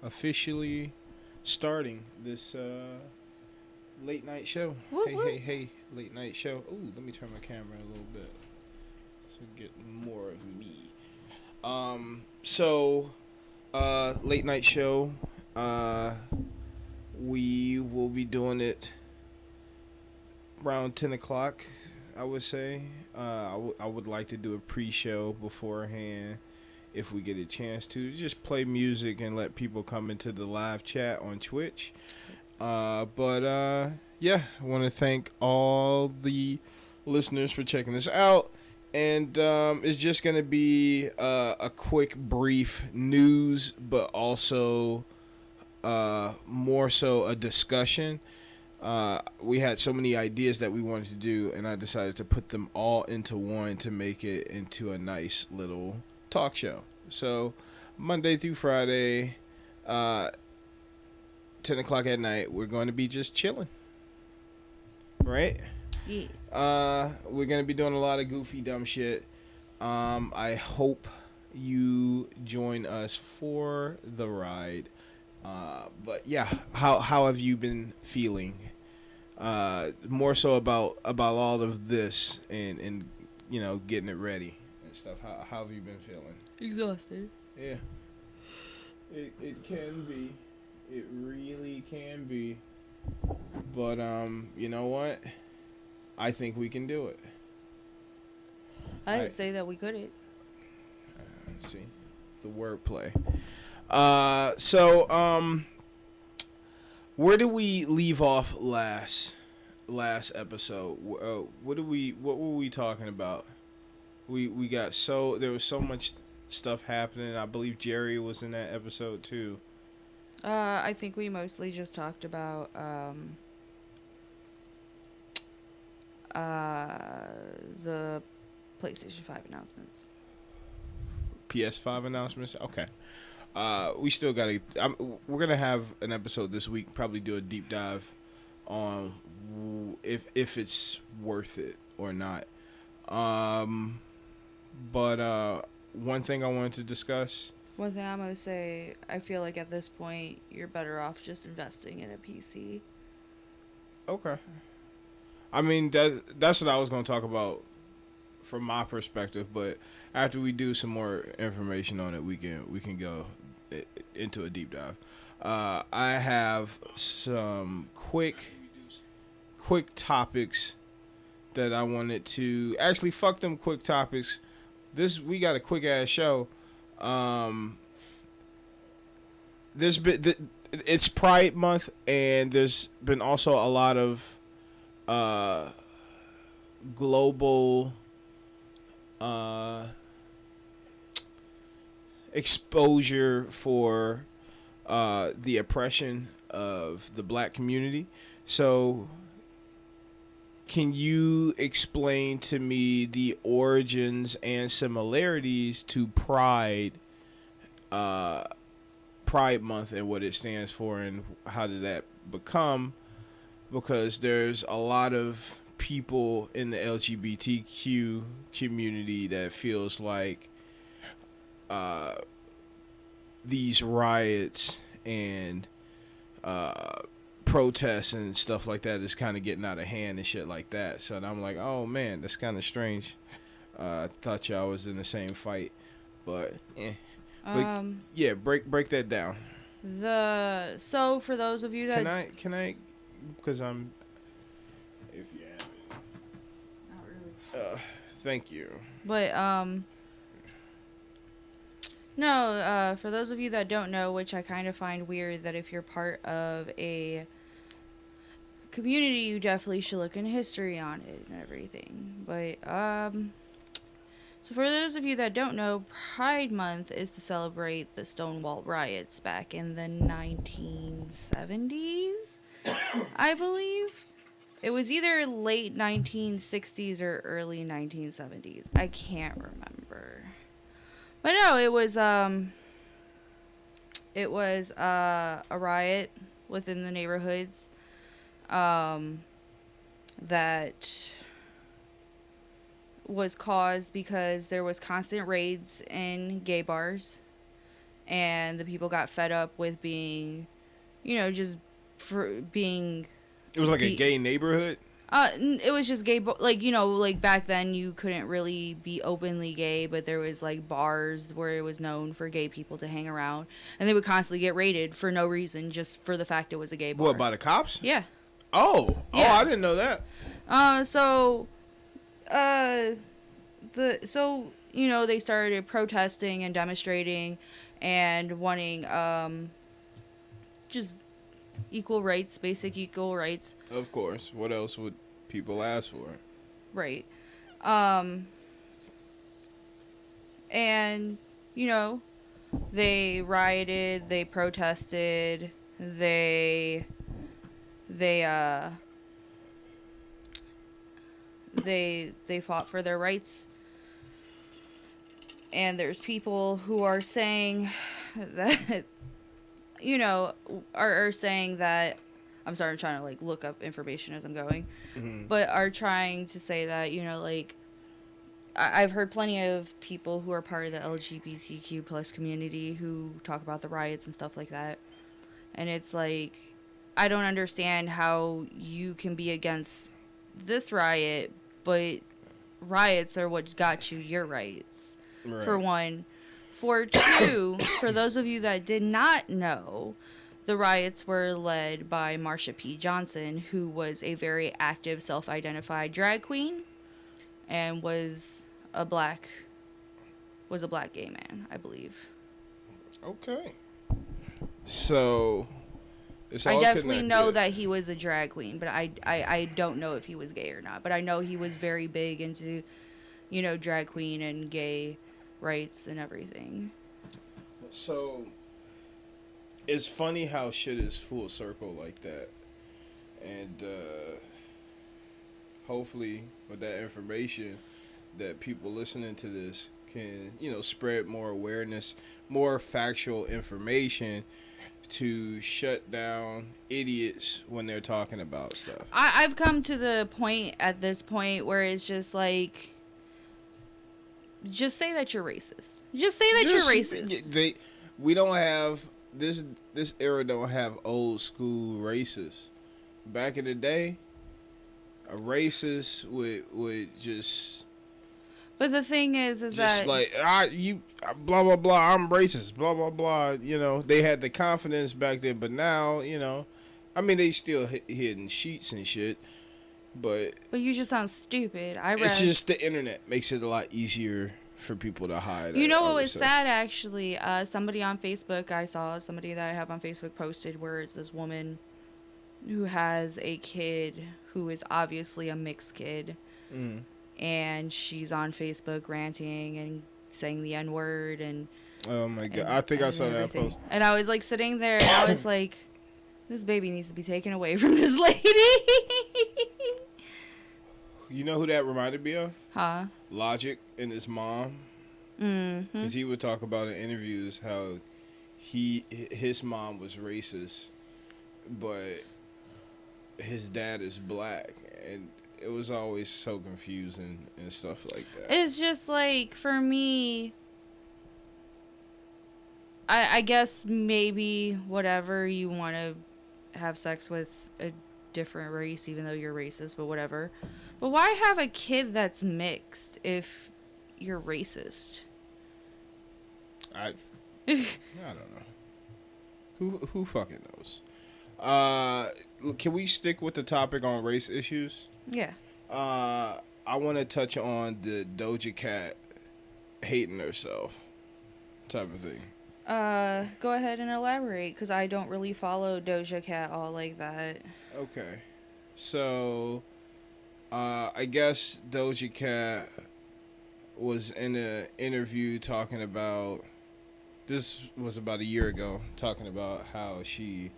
officially starting this late night show. Woo Hey, woo. hey, hey, late night show. Ooh, let me turn my camera a little bit so get more of me. Late night show. Uh, we will be doing it around 10 o'clock, I would say. I would like to do a pre-show beforehand if we get a chance to. Just play music and let people come into the live chat on Twitch. Yeah, I want to thank all the listeners for checking this out. And it's just going to be a quick, brief news, but also more so a discussion. We had so many ideas that we wanted to do, and I decided to put them all into one to make it into a nice little talk show. So, Monday through Friday, uh, 10 o'clock at night, we're going to be just chilling. Right? Yes. We're going to be doing a lot of goofy, dumb shit. I hope you join us for the ride. But yeah, how have you been feeling? More so about all of this and getting it ready and stuff. How have you been feeling? Exhausted. Yeah, it can be, it really can be. But you know what? I think we can do it. I didn't say that we couldn't. Let's see the wordplay. So where did we leave off last episode? What were we talking about? We got there was so much stuff happening. I believe Jerry was in that episode too. I think we mostly just talked about the PlayStation 5 announcements. PS5 announcements. Okay. We still gotta. We're gonna have an episode this week. Probably do a deep dive on if it's worth it or not. But one thing I wanted to discuss. One thing I'm gonna say, I feel like at this point you're better off just investing in a PC. Okay. I mean that's what I was gonna talk about from my perspective, but after we do some more information on it, we can go into a deep dive. I have some quick topics that I wanted to actually fuck them quick topics. We got a quick ass show. It's Pride Month, and there's been also a lot of global exposure for the oppression of the black community. So, can you explain to me the origins and similarities to Pride Month and what it stands for, and how did that become? Because there's a lot of people in the LGBTQ community that feels like these riots and protests and stuff like that is kind of getting out of hand and shit like that. So I'm like, oh man, that's kind of strange. I thought y'all was in the same fight, but yeah, break that down. So for those of you that Can I because I'm if you have it. Not really. Thank you. But no, for those of you that don't know, which I kind of find weird, that if you're part of a community, you definitely should look into history on it and everything. But so for those of you that don't know, Pride Month is to celebrate the Stonewall riots back in the 1970s, I believe. It was either late 1960s or early 1970s. I can't remember. But no, it was a riot within the neighborhoods that was caused because there was constant raids in gay bars, and the people got fed up with being, just for being. It was like a gay neighborhood. It was just gay, like, like back then you couldn't really be openly gay, but there was like bars where it was known for gay people to hang around, and they would constantly get raided for no reason, just for the fact it was a gay bar. What, by the cops? Yeah. Oh, Yeah. I didn't know that. They started protesting and demonstrating and wanting just equal rights, basic equal rights. Of course. What else would people ask for? Right. And, they rioted, they protested, they fought for their rights. And there's people who are saying that, are saying that, I'm sorry, I'm trying to like look up information as I'm going, but are trying to say that, I've heard plenty of people who are part of the LGBTQ plus community who talk about the riots and stuff like that. And it's like, I don't understand how you can be against this riot, but riots are what got you your rights, right. For one. For two, for those of you that did not know, the riots were led by Marsha P. Johnson, who was a very active self-identified drag queen and was a black gay man, I believe. Okay. So I definitely know that he was a drag queen, but I don't know if he was gay or not. But I know he was very big into, drag queen and gay rights and everything. So it's funny how shit is full circle like that. And hopefully with that information that people listening to this can, spread more awareness, more factual information to shut down idiots when they're talking about stuff. I've come to the point at this point where it's just like, just say that you're racist. Just say that you're racist. We don't have this era don't have old school racists. Back in the day, a racist would just. But the thing is just that like you blah blah blah, I'm racist, blah blah blah. They had the confidence back then, but now I mean they still hidden sheets and shit. But you just sound stupid. It's just the internet makes it a lot easier for people to hide. What was sad actually? Somebody on Facebook, I saw somebody that I have on Facebook posted where it's this woman who has a kid who is obviously a mixed kid. Mm. And she's on Facebook ranting and saying the N-word and. Oh my god! I think I saw that post. And I was like sitting there, and I was like, "This baby needs to be taken away from this lady." You know who that reminded me of? Huh? Logic and his mom. Mm-hmm. Because he would talk about in interviews how his mom was racist, but his dad is black, and it was always so confusing and stuff like that. It's just like, for me, I guess maybe whatever, you want to have sex with a different race even though you're racist, but whatever. But why have a kid that's mixed if you're racist? I don't know. Who fucking knows? Can we stick with the topic on race issues? Yeah. I want to touch on the Doja Cat hating herself type of thing. Go ahead and elaborate, because I don't really follow Doja Cat all like that. Okay. So, I guess Doja Cat was in an interview talking about, this was about a year ago, talking about how she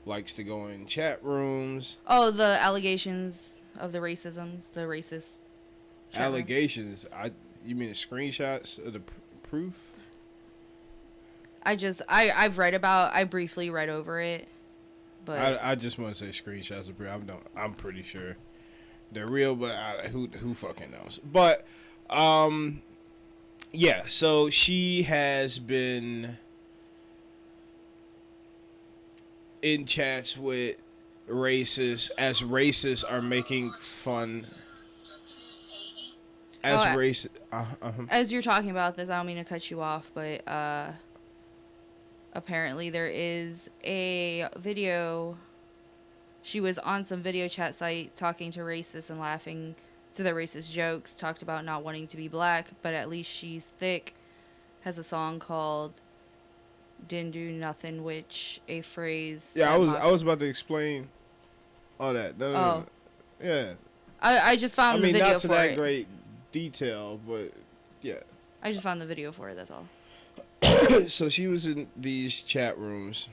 likes to go in chat rooms. Oh, the allegations of the racisms, the racist allegations. You mean the screenshots of the proof? I've read about. I briefly read over it, but I just want to say screenshots of proof. I'm pretty sure they're real, but who fucking knows? But yeah. So she has been in chats with racists as racists are making fun Oh, as race. as you're talking about this, I don't mean to cut you off, but apparently there is a video. She was on some video chat site talking to racists and laughing to their racist jokes, talked about not wanting to be black, but at least she's thick, has a song called Didn't Do Nothing, which a phrase Yeah, I that was mocks. about to explain all that. No, no, no. Oh, Yeah, I just I found the mean video not to for that it. great detail, but yeah. I just found the video for it, that's all. So she was in these chat rooms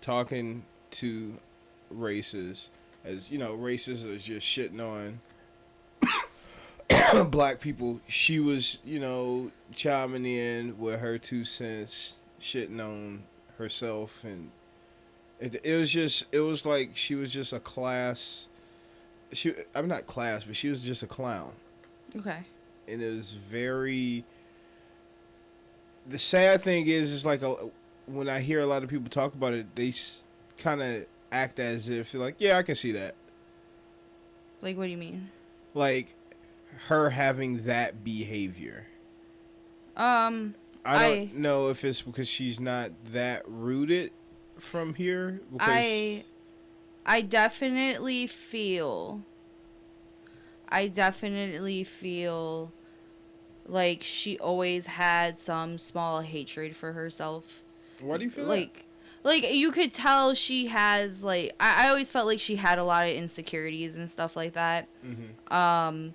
talking to racists, as you know, racists are just shitting on black people. She was, you know, chiming in with her 2 cents, shitting on herself, and it was like she was just a class. I'm not class, but she was just a clown, Okay. and it was very. The sad thing is like when I hear a lot of people talk about it, they kind of act as if they're like, yeah, I can see that. Like, what do you mean? Like her having that behavior. Um, I don't know if it's because she's not that rooted from here. Because I definitely feel. I definitely feel like she always had some small hatred for herself. Why do you feel Like you could tell she has like I always felt like she had a lot of insecurities and stuff like that. that?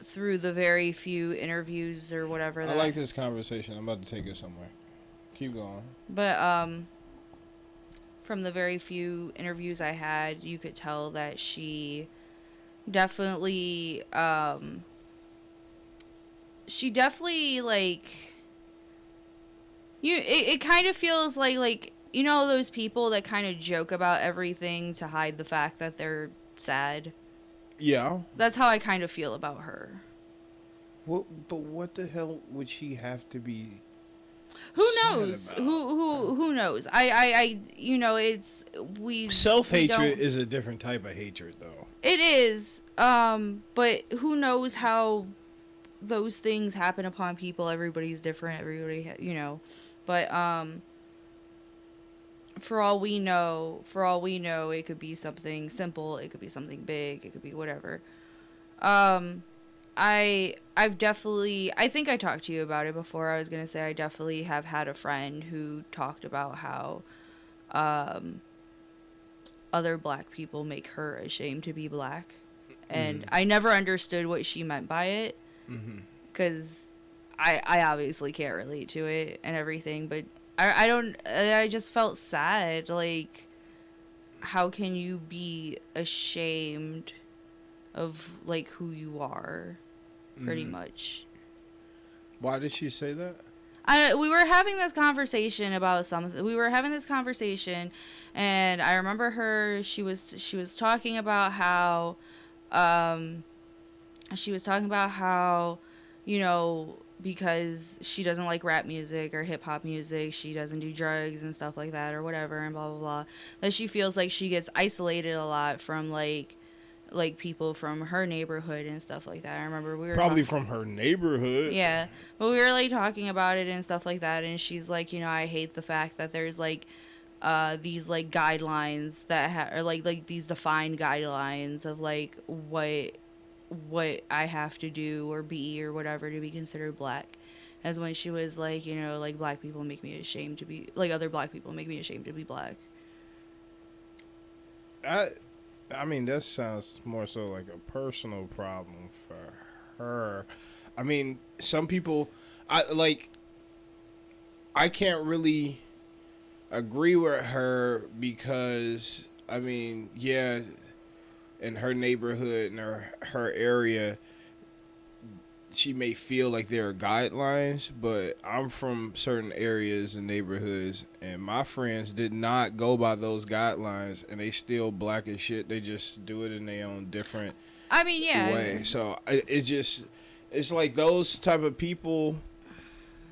Through the very few interviews or whatever I like this conversation. I'm about to take it somewhere. Keep going. But from the very few interviews I had, you could tell that she definitely like it kind of feels like you know those people that kind of joke about everything to hide the fact that they're sad. Yeah. That's how I kind of feel about her. But what the hell would she have to be? Who knows? Who knows? I you know it's Self we hatred don't- is a different type of hatred, though. It is. But who knows how those things happen upon people? Everybody's different. Everybody, you know. But for all we know, it could be something simple. It could be something big. It could be whatever. I've definitely, I think I talked to you about it before. I was gonna say I definitely have had a friend who talked about how other black people make her ashamed to be black, and I never understood what she meant by it, because I obviously can't relate to it and everything, but I don't, I just felt sad, like how can you be ashamed of like who you are, pretty much. Why did she say that? We were having this conversation about something. We were having this conversation, and I remember her. She was talking about how, you know, because she doesn't like rap music or hip hop music, she doesn't do drugs and stuff like that or whatever, and blah blah blah. That she feels like she gets isolated a lot from like people from her neighborhood and stuff like that. I remember we were Probably from her neighborhood. yeah, but we were like talking about it and stuff like that, and she's like, you know, I hate the fact that there's like these like guidelines that are like these defined guidelines of like what I have to do or be or whatever to be considered black. As when she was like, you know, like black people make me ashamed to be like other black people make me ashamed to be black. I mean, that sounds more so like a personal problem for her. I mean, some people, I can't really agree with her because, I mean, yeah, in her neighborhood and her area, she may feel like there are guidelines, but I'm from certain areas and neighborhoods, and my friends did not go by those guidelines, and they still black as shit. They just do it in their own different I mean, yeah. way. So it's like those type of people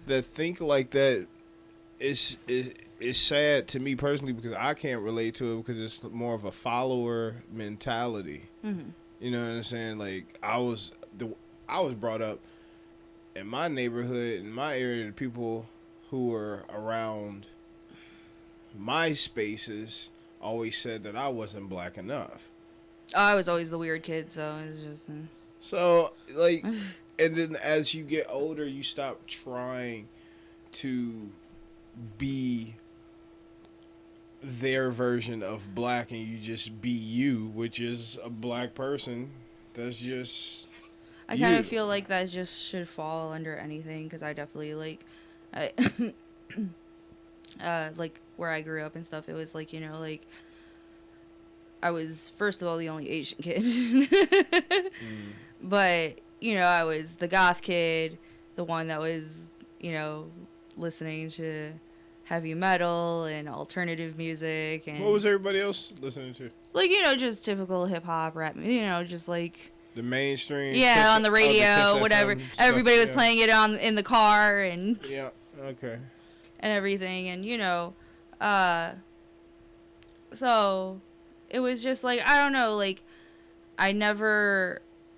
that think like that. it's sad to me personally because I can't relate to it because it's more of a follower mentality. Mm-hmm. You know what I'm saying? Like I was brought up in my neighborhood, in my area, the people who were around my spaces always said that I wasn't black enough. I was always the weird kid, so it's just. So like, and then as you get older, you stop trying to be their version of black and you just be you, which is a black person that's just I kind of feel like that just should fall under anything because I definitely I, like where I grew up and stuff. It was like like I was first of all the only Asian kid, but I was the goth kid, the one that was listening to heavy metal and alternative music and what was everybody else listening to? Like just typical hip hop rap, just like the mainstream. Yeah, on the radio, the whatever. Everybody was playing it in the car and yeah, okay. And everything and so it was just like I don't know, like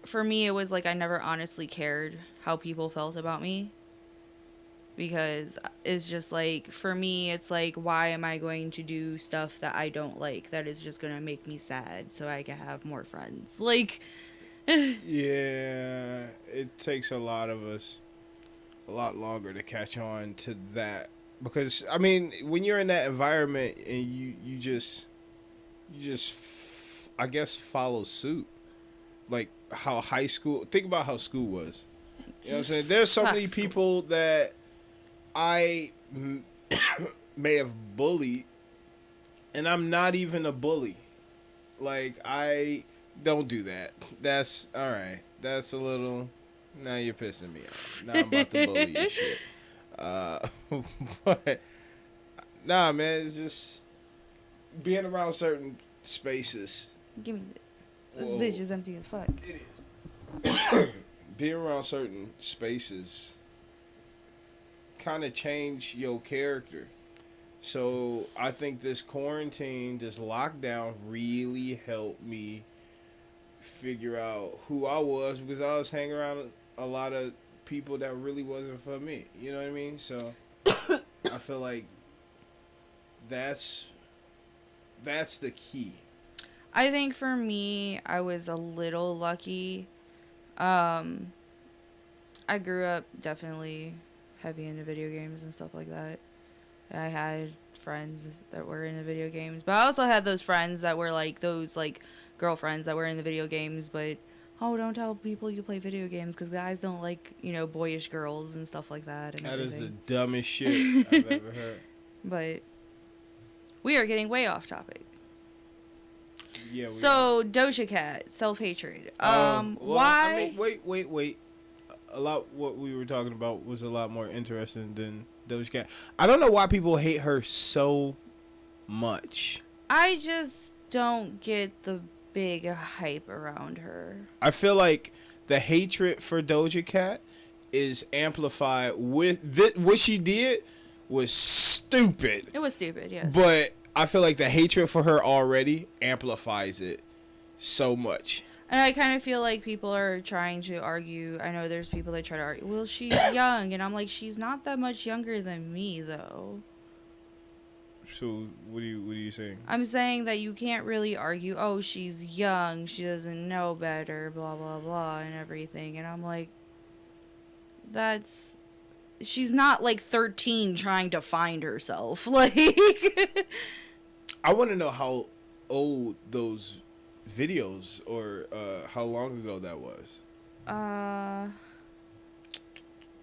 for me it was like I never honestly cared how people felt about me. Because it's just like, for me, it's like, why am I going to do stuff that I don't like that is just going to make me sad so I can have more friends? Like, yeah, it takes a lot of us a lot longer to catch on to that. Because, I mean, when you're in that environment and you just I guess, follow suit. Like, how high school, think about how school was. You know what I'm saying? There's so many people that I may have bullied, and I'm not even a bully. Like, I don't do that. That's all right. That's a little. Now you're pissing me off. Now I'm about to bully your shit. But nah, man, it's just being around certain spaces. Give me this bitch is empty as fuck. It is. Being around certain spaces kind of change your character. So I think this quarantine, this lockdown really helped me figure out who I was because I was hanging around a lot of people that really wasn't for me. You know what I mean? So I feel like that's the key. I think for me, I was a little lucky. I grew up definitely heavy into video games and stuff like that. I had friends that were into video games, but I also had those friends that were like those like girlfriends that were in the video games, but don't tell people you play video games because guys don't like boyish girls and stuff like that. And that everything. Is the dumbest shit I've ever heard. But we are getting way off topic. Yeah. So Doja Cat, self-hatred. Well, why? I mean, wait. A lot what we were talking about was a lot more interesting than Doja Cat. I don't know why people hate her so much. I just don't get the big hype around her. I feel like the hatred for Doja Cat is amplified with what she did was stupid. It was stupid, yes. But I feel like the hatred for her already amplifies it so much. And I kind of feel like people are trying to argue. I know there's people that try to argue, well, she's young. And I'm like, she's not that much younger than me, though. So what are you saying? I'm saying that you can't really argue, oh, she's young, she doesn't know better, blah, blah, blah, and everything. And I'm like, she's not like 13 trying to find herself. Like, I want to know how old those videos or how long ago that was.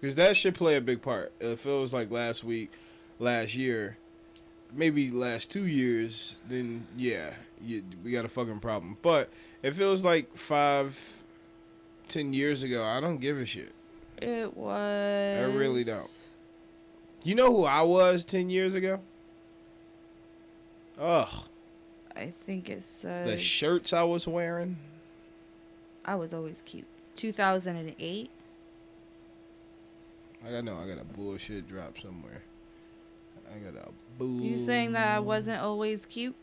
Because that should play a big part. If it was like last week, last year, maybe last 2 years, then yeah, we got a fucking problem. But if it was like 5-10 years ago, I don't give a shit. It was. I really don't. You know who I was 10 years ago? Ugh. I think it says. The shirts I was wearing. I was always cute. 2008. I got a bullshit drop somewhere. I got a boo. You saying that I wasn't always cute?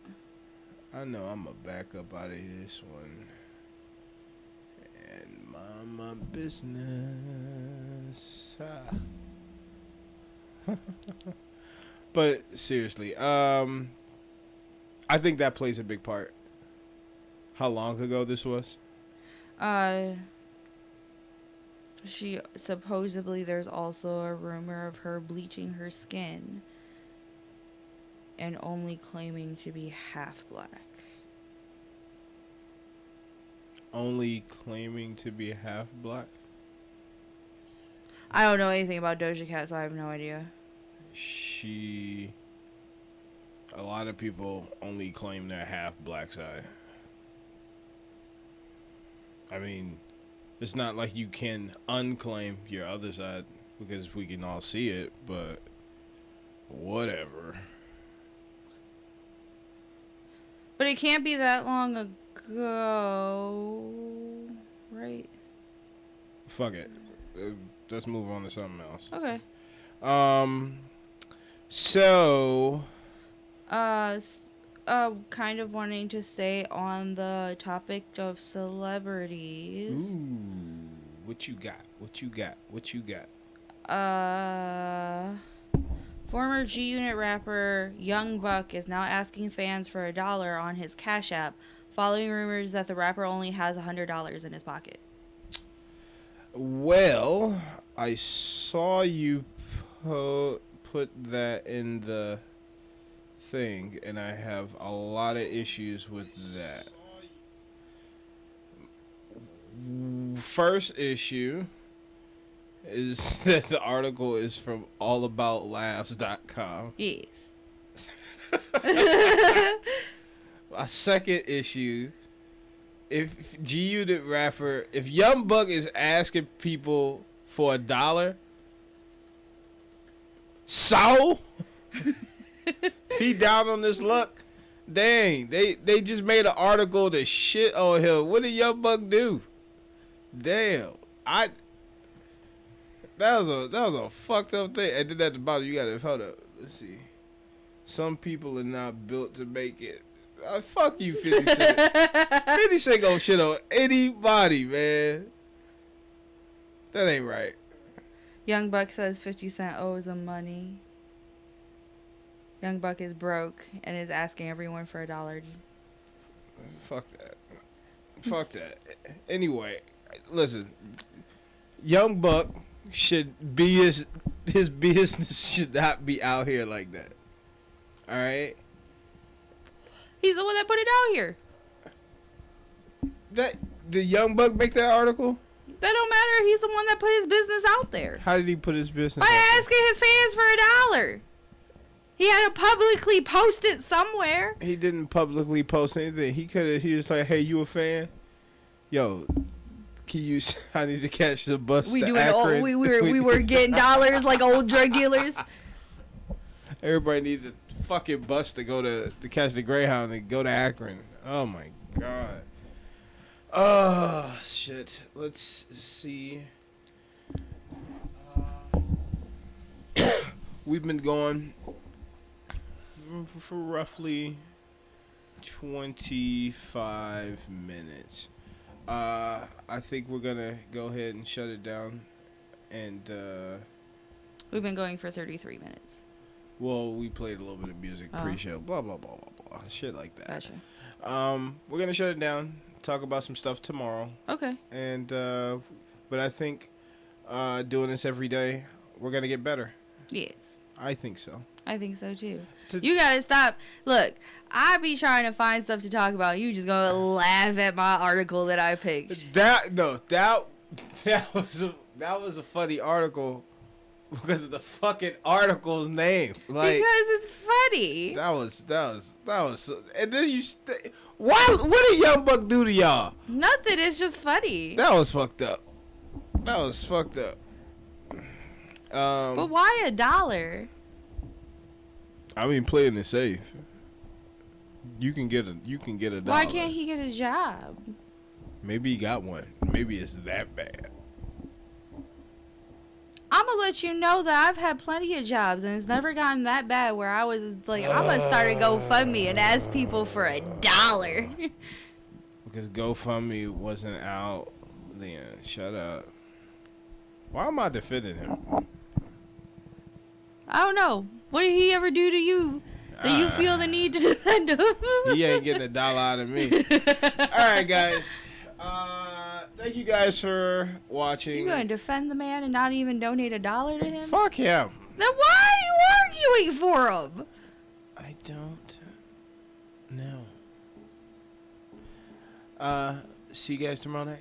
I know I'm going to back up out of this one. And mind my business. But seriously, I think that plays a big part. How long ago this was? She supposedly there's also a rumor of her bleaching her skin and only claiming to be half black. Only claiming to be half black? I don't know anything about Doja Cat, so I have no idea. A lot of people only claim they're half black side. I mean, it's not like you can unclaim your other side because we can all see it, but whatever. But it can't be that long ago, right? Fuck it. Let's move on to something else. Okay. So, kind of wanting to stay on the topic of celebrities. ooh, what you got? What you got? What you got? Former G Unit rapper Young Buck is now asking fans for $1 on his Cash App, following rumors that the rapper only has $100 in his pocket. Well, I saw you put that in the thing, and I have a lot of issues with that. First issue is that the article is from allaboutLaughs.com. Yes. A second issue, if G-Unit rapper, if Young Buck is asking people for $1, so he down on this luck. Dang, they just made an article to shit on him. What did Young Buck do? Damn, that was a fucked up thing. And then at the bottom, you gotta hold up. Let's see. Some people are not built to make it. Fuck you, 50 Cent. 50 Cent gon' shit on anybody, man. That ain't right. Young Buck says 50 Cent owes him money. Young Buck is broke and is asking everyone for $1. Fuck that. Fuck that. Anyway, listen. Young Buck should be his business should not be out here like that. All right. He's the one that put it out here. That did Young Buck make that article? That don't matter. He's the one that put his business out there. How did he put his business By out there? asking his fans for $1. He had to publicly post it somewhere. He didn't publicly post anything. He was like, "Hey, you a fan? Yo, can you? I need to catch the bus We to doing Akron." we were getting dollars like old drug dealers. Everybody needs a fucking bus to go to catch the Greyhound and go to Akron. Oh my god. Oh shit. Let's see. We've been going for roughly 25 minutes. I think we're gonna go ahead and shut it down. And We've been going for 33 minutes. well, we played a little bit of music Oh. pre-show, blah blah blah blah blah, shit like that. Gotcha. We're gonna shut it down. Talk about some stuff tomorrow. Okay. And but I think doing this every day, we're gonna get better. Yes. I think so. I think so too. You gotta stop. Look, I be trying to find stuff to talk about. You just gonna laugh at my article that I picked. That was a funny article because of the fucking article's name. Like, Because it's funny. that was. And then what did Young Buck do to y'all? Nothing. It's just funny. That was fucked up. But why $1? I mean, playing it safe. You can get a dollar. Why can't he get a job? Maybe he got one. Maybe it's that bad. I'm will let you know that I've had plenty of jobs, and it's never gotten that bad where I was like, I'm gonna start a GoFundMe and ask people for $1. Because GoFundMe wasn't out then. Shut up. Why am I defending him? I don't know. What did he ever do to you that you feel the need to defend him? He ain't getting $1 out of me. Alright, guys. Thank you guys for watching. You gonna defend the man and not even donate $1 to him? Fuck him. Then why are you arguing for him? I don't know. See you guys tomorrow night.